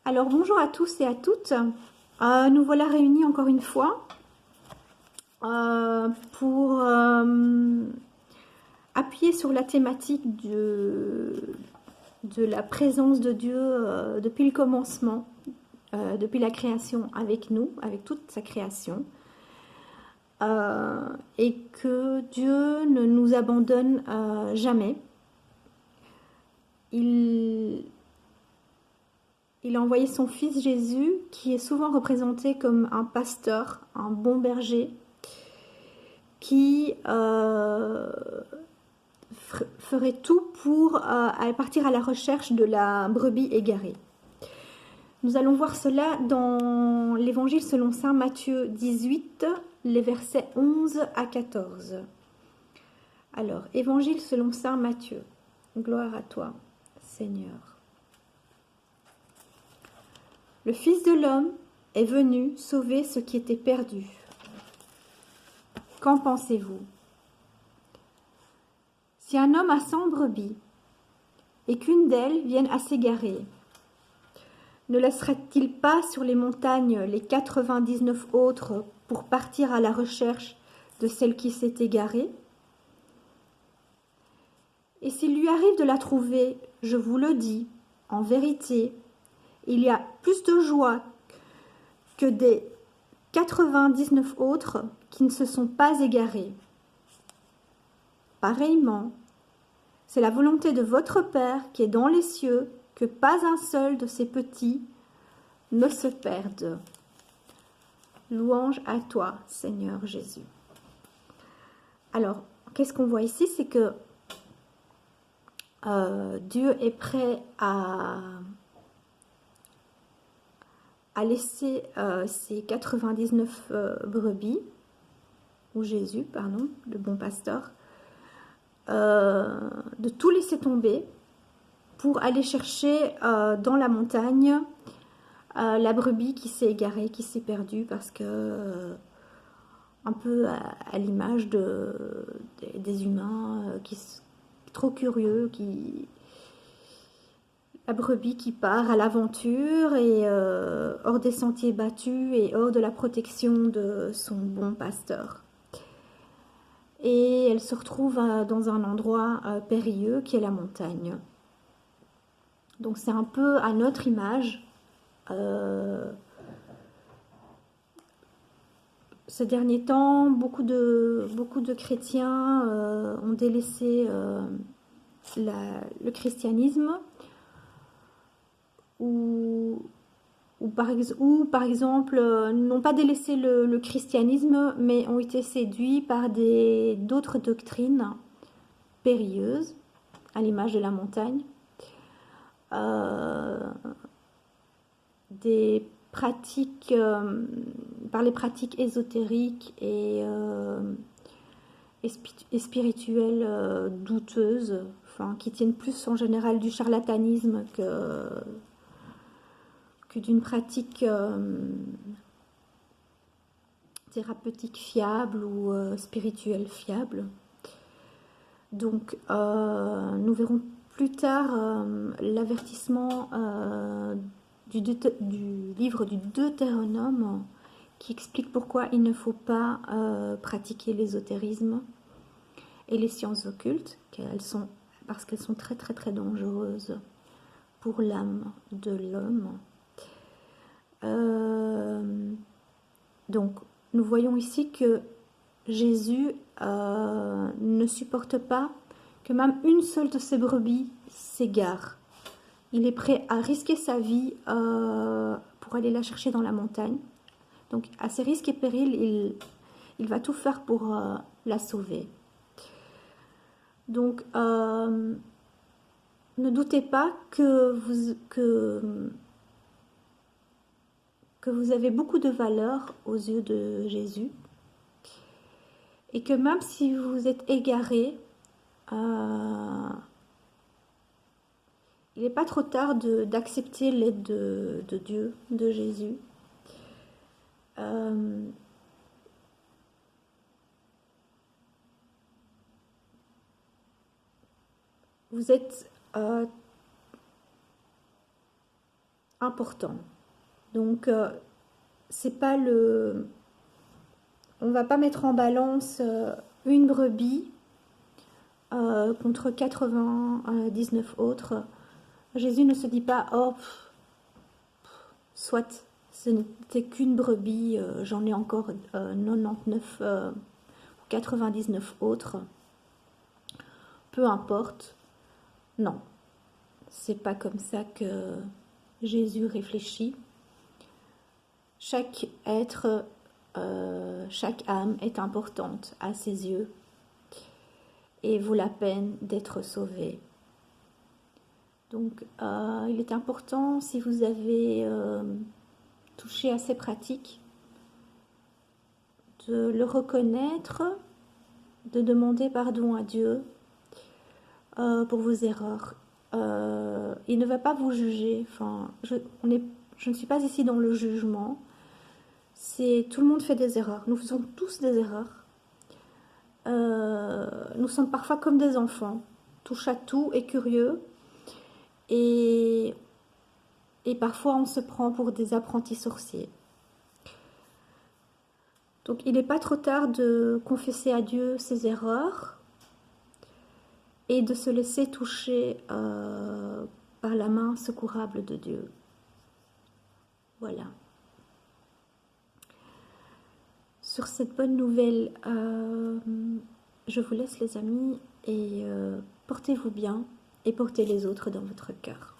Alors bonjour à tous et à toutes. Nous voilà réunis encore une fois pour appuyer sur la thématique de la présence de Dieu depuis le commencement, depuis la création avec nous, avec toute sa création. Et que Dieu ne nous abandonne jamais. Il a envoyé son fils Jésus, qui est souvent représenté comme un pasteur, un bon berger, qui ferait tout pour partir à la recherche de la brebis égarée. Nous allons voir cela dans l'évangile selon saint Matthieu 18, les versets 11 à 14. Alors, évangile selon saint Matthieu. Gloire à toi, Seigneur. Le Fils de l'homme est venu sauver ce qui était perdu. Qu'en pensez-vous? Si un homme a 100 brebis et qu'une d'elles vienne à s'égarer, ne laisserait-il pas sur les montagnes les 99 autres pour partir à la recherche de celle qui s'est égarée? Et s'il lui arrive de la trouver, je vous le dis, en vérité, il y a plus de joie que des 99 autres qui ne se sont pas égarés. Pareillement, c'est la volonté de votre Père qui est dans les cieux que pas un seul de ces petits ne se perde. Louange à toi, Seigneur Jésus. Alors, qu'est-ce qu'on voit ici? C'est que Dieu est prêt à laisser ses 99 brebis, ou Jésus, pardon, le bon pasteur, de tout laisser tomber pour aller chercher dans la montagne la brebis qui s'est égarée, qui s'est perdue, parce que un peu à l'image des humains qui sont trop curieux, la brebis qui part à l'aventure et hors des sentiers battus et hors de la protection de son bon pasteur. Et elle se retrouve dans un endroit périlleux qui est la montagne. Donc c'est un peu à notre image. Ces derniers temps, beaucoup de chrétiens ont délaissé le christianisme ou par exemple n'ont pas délaissé le christianisme mais ont été séduits par d'autres doctrines périlleuses, à l'image de la montagne, des pratiques, par les pratiques ésotériques et spirituelles douteuses, enfin, qui tiennent plus en général du charlatanisme que d'une pratique thérapeutique fiable ou spirituelle fiable. Donc nous verrons plus tard l'avertissement du livre du Deutéronome qui explique pourquoi il ne faut pas pratiquer l'ésotérisme et les sciences occultes, parce qu'elles sont très très très dangereuses pour l'âme de l'homme. Donc nous voyons ici que Jésus ne supporte pas que même une seule de ses brebis s'égare. Il est prêt à risquer sa vie pour aller la chercher dans la montagne. Donc à ses risques et périls, il va tout faire pour la sauver. Donc ne doutez pas que vous avez beaucoup de valeur aux yeux de Jésus. Et que même si vous êtes égaré, il n'est pas trop tard d'accepter l'aide de Dieu, de Jésus. Vous êtes important. Donc, c'est pas le... On va pas mettre en balance une brebis contre 99 autres. Jésus ne se dit pas, oh, soit, ce n'était qu'une brebis, j'en ai encore 99 ou 99 autres. Peu importe. Non, c'est pas comme ça que Jésus réfléchit. Chaque être, chaque âme est importante à ses yeux et vaut la peine d'être sauvée. Donc, il est important, si vous avez touché à ces pratiques, de le reconnaître, de demander pardon à Dieu pour vos erreurs. Il ne va pas vous juger. Enfin, je ne suis pas ici dans le jugement. Tout le monde fait des erreurs. Nous faisons tous des erreurs. Nous sommes parfois comme des enfants, touche à tout et curieux. Et parfois on se prend pour des apprentis sorciers. Donc il n'est pas trop tard de confesser à Dieu ses erreurs et de se laisser toucher par la main secourable de Dieu. Voilà. Sur cette bonne nouvelle, je vous laisse les amis et portez-vous bien et portez les autres dans votre cœur.